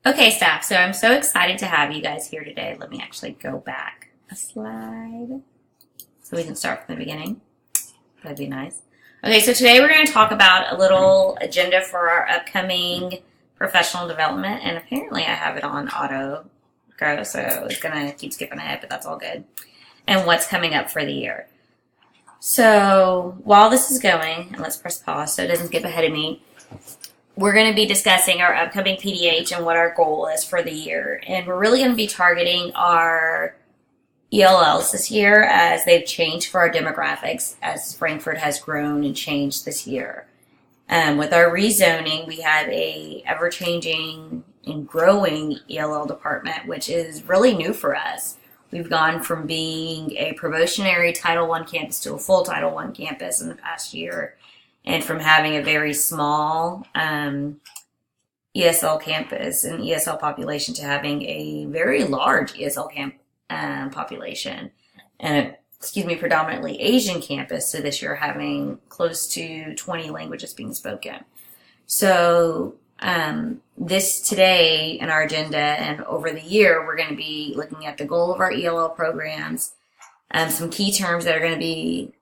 Okay, staff, so I'm so excited to have you guys here today. Let me actually go back a slide so we can start from the beginning. That'd be nice. Okay, so today we're going to talk about a little agenda for our upcoming professional development, and apparently I have it on auto go, so it's going to keep skipping ahead, but that's all good. And what's coming up for the year. So while this is going, and let's press pause so it doesn't skip ahead of me, we're going to be discussing our upcoming PDH and what our goal is for the year. And we're really going to be targeting our ELLs this year as they've changed for our demographics as Frankfort has grown and changed this year. With our rezoning, we have a ever-changing and growing ELL department, which is really new for us. We've gone from being a probationary Title I campus to a full Title I campus in the past year, and from having a very small ESL campus and ESL population to having a very large ESL population, and predominantly Asian campus. So this year having close to 20 languages being spoken. So this today in our agenda and over the year, we're going to be looking at the goal of our ELL programs, some key terms that are going to be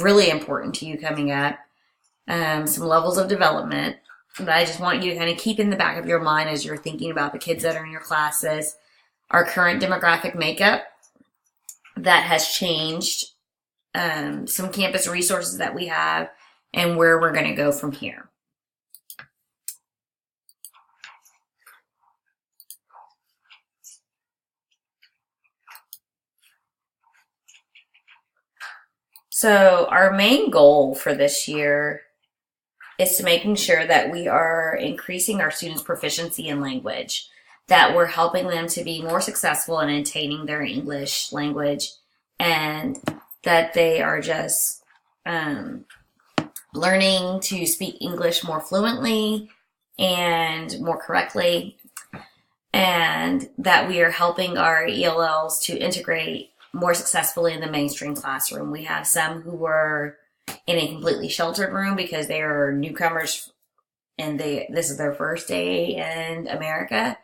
really important to you coming up, some levels of development that I just want you to kind of keep in the back of your mind as you're thinking about the kids that are in your classes, our current demographic makeup that has changed, some campus resources that we have, and where we're going to go from here. So our main goal for this year is to making sure that we are increasing our students' proficiency in language, that we're helping them to be more successful in attaining their English language, and that they are just learning to speak English more fluently and more correctly, and that we are helping our ELLs to integrate more successfully in the mainstream classroom. We have some who were in a completely sheltered room because they are newcomers and this is their first day in America.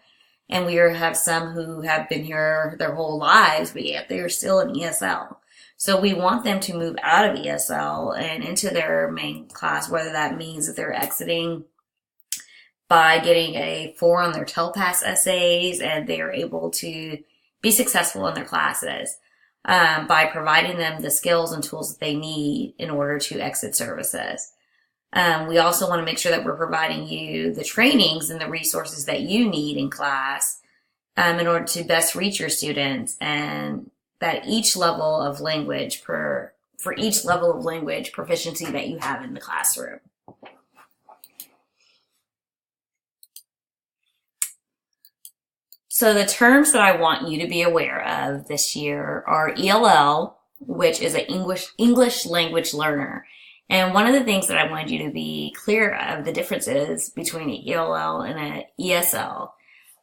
And we have some who have been here their whole lives, but yet they're still in ESL. So we want them to move out of ESL and into their main class, whether that means that they're exiting by getting a 4 on their TELPAS essays and they are able to be successful in their classes. By providing them the skills and tools that they need in order to exit services. We also want to make sure that we're providing you the trainings and the resources that you need in class in order to best reach your students, and that each level of language for each level of language proficiency that you have in the classroom. So the terms that I want you to be aware of this year are ELL, which is an English language learner. And one of the things that I wanted you to be clear of the differences between an ELL and an ESL.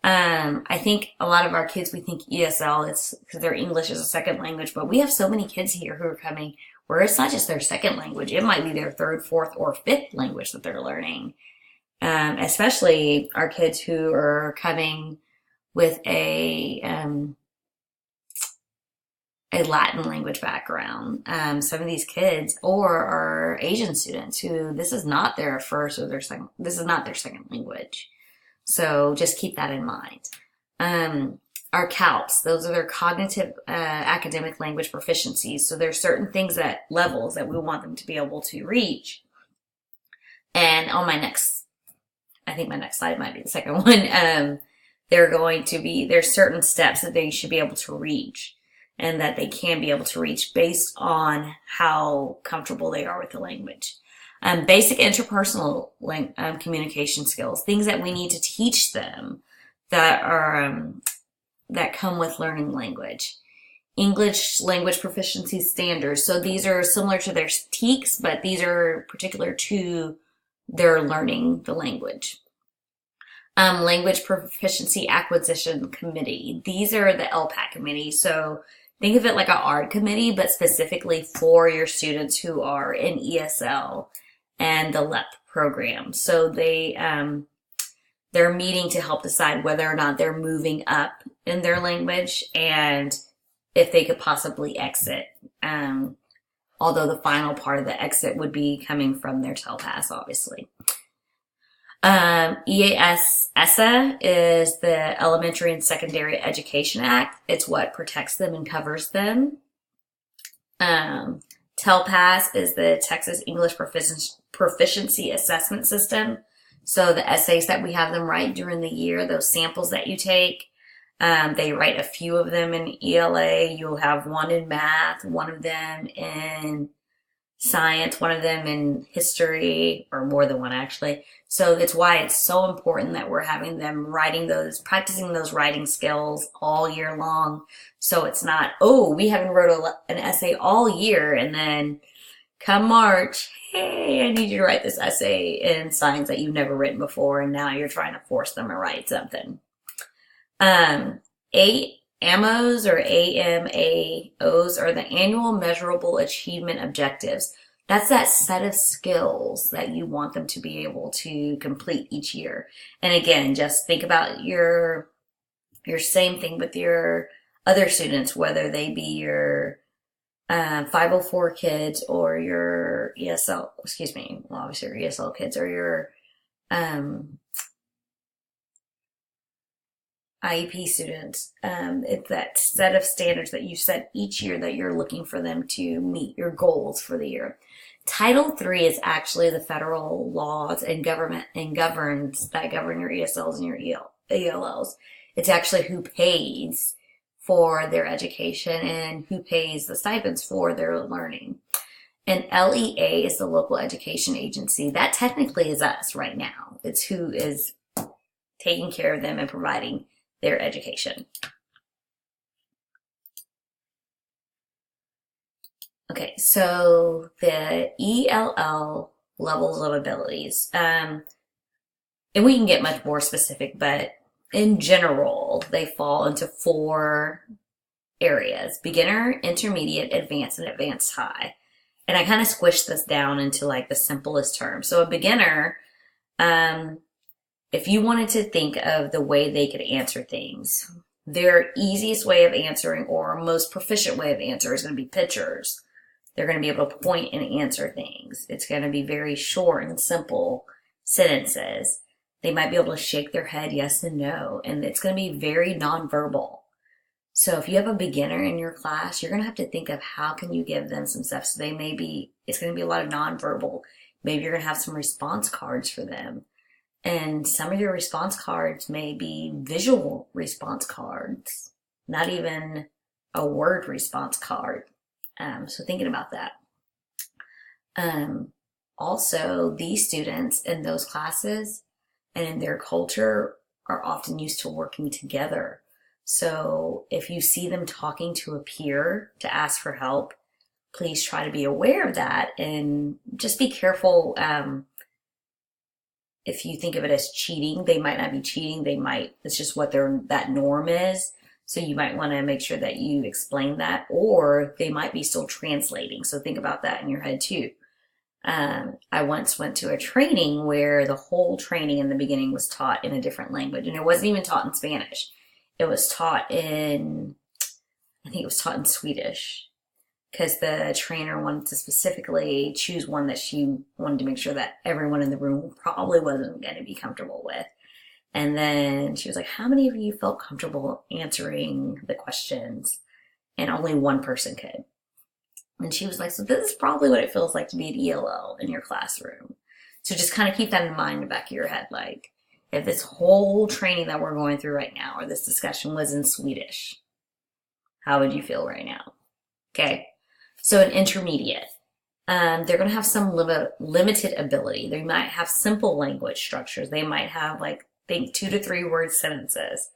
I think a lot of our kids, we think ESL, it's because their English is a second language, but we have so many kids here who are coming where it's not just their second language. It might be their third, fourth, or fifth language that they're learning. Especially our kids who are coming with a Latin language background. Some of these kids, or our Asian students who this is not their first or their second, this is not their second language. So just keep that in mind. Our CALPs, those are their cognitive academic language proficiencies. So there's certain things levels that we want them to be able to reach. And on I think my next slide might be the second one. There's certain steps that they should be able to reach and that they can be able to reach based on how comfortable they are with the language. Basic interpersonal communication skills, things that we need to teach them that come with learning language. English language proficiency standards. So these are similar to their TEKS, but these are particular to their learning the language. Language Proficiency Acquisition Committee. These are the LPAC committee. So think of it like a ARD committee, but specifically for your students who are in ESL and the LEP program. So they're meeting to help decide whether or not they're moving up in their language and if they could possibly exit. Although the final part of the exit would be coming from their TELPAS, obviously. ESSA is the Elementary and Secondary Education Act. It's what protects them and covers them. TELPAS is the Texas English Proficiency Assessment System. So the essays that we have them write during the year, those samples that you take, they write a few of them in ELA. You'll have one in math, one of them in science, one of them in history, or more than one actually. So that's why it's so important that we're having them practicing those writing skills all year long. So it's not, oh, we haven't wrote an essay all year, and then come March, hey, I need you to write this essay in science that you've never written before, and now you're trying to force them to write something. AMOs or AMAOs are the annual measurable achievement objectives. That's that set of skills that you want them to be able to complete each year. And again, just think about your same thing with your other students, whether they be your 504 kids or your ESL, well, obviously your ESL kids, or your IEP students. It's that set of standards that you set each year that you're looking for them to meet your goals for the year. Title III is actually the federal laws and govern your ESLs and your ELLs. It's actually who pays for their education and who pays the stipends for their learning. And LEA is the local education agency. That technically is us right now. It's who is taking care of them and providing their education. Okay, so the ELL levels of abilities. And we can get much more specific, but in general, they fall into 4 areas: beginner, intermediate, advanced, and advanced high. And I kind of squished this down into like the simplest terms. So a beginner, if you wanted to think of the way they could answer things, their easiest way of answering or most proficient way of answering is going to be pictures. They're going to be able to point and answer things. It's going to be very short and simple sentences. They might be able to shake their head yes and no, and it's going to be very nonverbal. So if you have a beginner in your class, you're going to have to think of how can you give them some stuff. So it's going to be a lot of nonverbal. Maybe you're going to have some response cards for them. And some of your response cards may be visual response cards, not even a word response card. So thinking about that. Also, these students in those classes and in their culture are often used to working together. So if you see them talking to a peer to ask for help, please try to be aware of that and just be careful. If you think of it as cheating, they might not be cheating. It's just what that norm is. So you might want to make sure that you explain that, or they might be still translating. So think about that in your head too. I once went to a training where the whole training in the beginning was taught in a different language, and it wasn't even taught in Spanish. It was taught in Swedish, because the trainer wanted to specifically choose one that she wanted to make sure that everyone in the room probably wasn't going to be comfortable with. And then she was like, how many of you felt comfortable answering the questions? And only one person could. And she was like, so this is probably what it feels like to be an ELL in your classroom. So just kind of keep that in mind in the back of your head. Like, if this whole training that we're going through right now, or this discussion, was in Swedish, how would you feel right now? Okay. So an intermediate, they're going to have some limited ability. They might have simple language structures. They might have think 2 to 3 word sentences,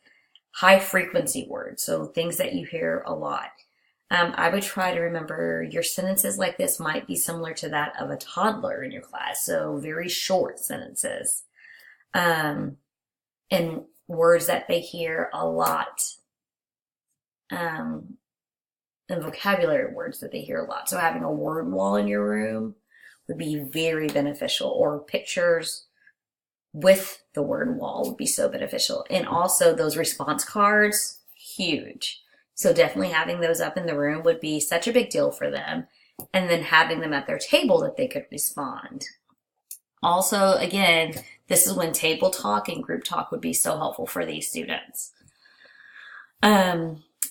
high frequency words. So things that you hear a lot. I would try to remember your sentences like this might be similar to that of a toddler in your class. So very short sentences, and words that they hear a lot, and vocabulary words that they hear a lot. So having a word wall in your room would be very beneficial, or pictures with the word wall would be so beneficial. And also those response cards, huge. So definitely having those up in the room would be such a big deal for them. And then having them at their table that they could respond. Also, again, this is when table talk and group talk would be so helpful for these students.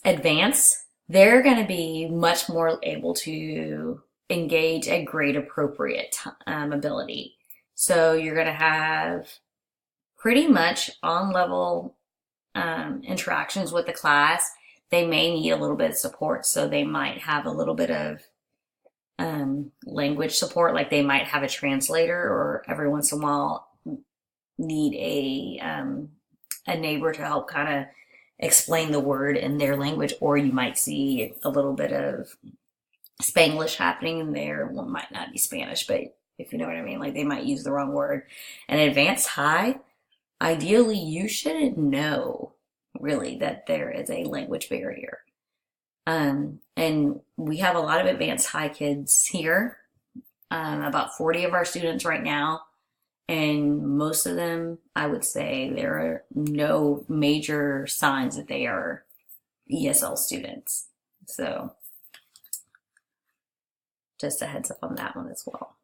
Advanced, they're going to be much more able to engage at grade appropriate ability. So you're going to have pretty much on level interactions with the class. They may need a little bit of support, so they might have a little bit of language support, like they might have a translator, or every once in a while need a neighbor to help kind of explain the word in their language, or you might see a little bit of Spanglish happening in there. Well, it might not be Spanish, but if you know what I mean, like they might use the wrong word. And advanced high, ideally you shouldn't know really that there is a language barrier. And we have a lot of advanced high kids here, about 40 of our students right now. And most of them, I would say there are no major signs that they are ESL students. So just a heads up on that one as well.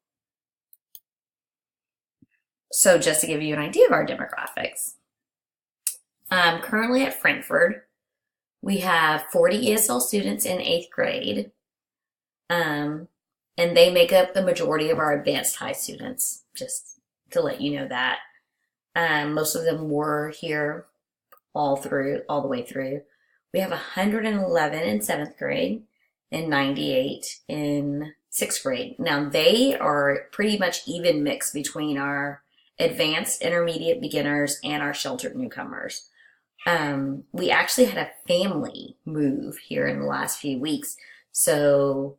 So just to give you an idea of our demographics, currently at Frankford, we have 40 ESL students in 8th grade, and they make up the majority of our advanced high students, just to let you know that. Most of them were here all the way through. We have 111 in 7th grade and 98 in 6th grade. Now, they are pretty much even mixed between our advanced, intermediate, beginners, and our sheltered newcomers. We actually had a family move here in the last few weeks. So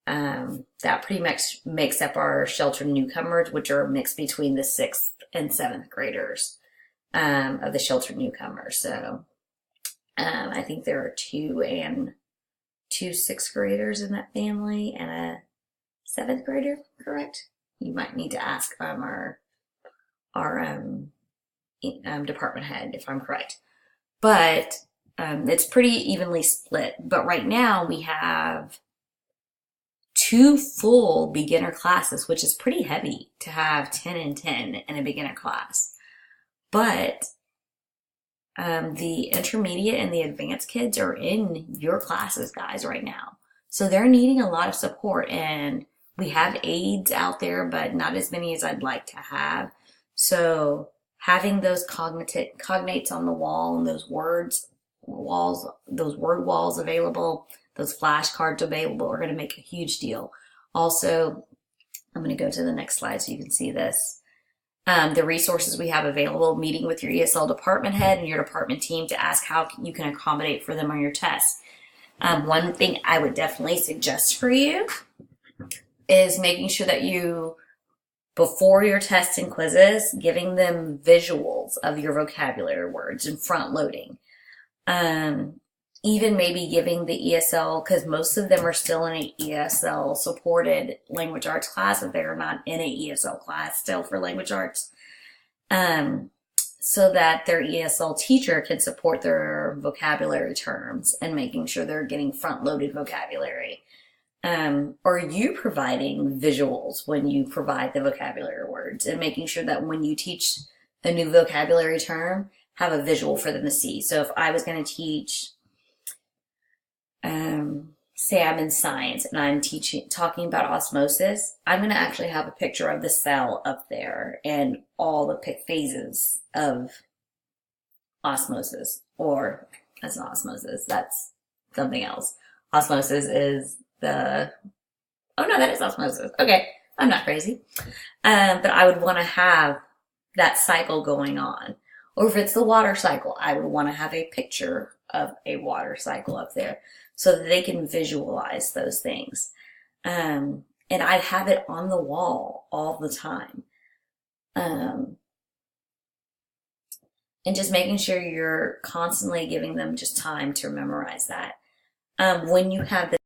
that pretty much makes up our sheltered newcomers, which are mixed between the 6th and 7th graders of the sheltered newcomers. So I think there are two 6th graders in that family and a 7th grader, correct? You might need to ask our department head if I'm correct. But it's pretty evenly split. But right now we have 2 full beginner classes, which is pretty heavy to have 10 and 10 in a beginner class. But the intermediate and the advanced kids are in your classes, guys, right now. So they're needing a lot of support, and we have aides out there, but not as many as I'd like to have. So having those cognates on the wall and those word walls available, those flashcards available are going to make a huge deal. Also, I'm going to go to the next slide so you can see this. The resources we have available, meeting with your ESL department head and your department team to ask how you can accommodate for them on your tests. One thing I would definitely suggest for you is making sure that you, before your tests and quizzes, giving them visuals of your vocabulary words and front loading. Even maybe giving the ESL, because most of them are still in an ESL supported language arts class, if they're not in an ESL class still for language arts, so that their ESL teacher can support their vocabulary terms and making sure they're getting front loaded vocabulary. Or you providing visuals when you provide the vocabulary words and making sure that when you teach a new vocabulary term, have a visual for them to see. So if I was going to teach, say I'm in science and I'm talking about osmosis, I'm going to actually have a picture of the cell up there and all the phases of osmosis. Or that's not osmosis, that's something else. Osmosis is that is osmosis. Okay, I'm not crazy. But I would want to have that cycle going on. Or if it's the water cycle, I would want to have a picture of a water cycle up there so that they can visualize those things. And I'd have it on the wall all the time. And just making sure you're constantly giving them just time to memorize that. When you have the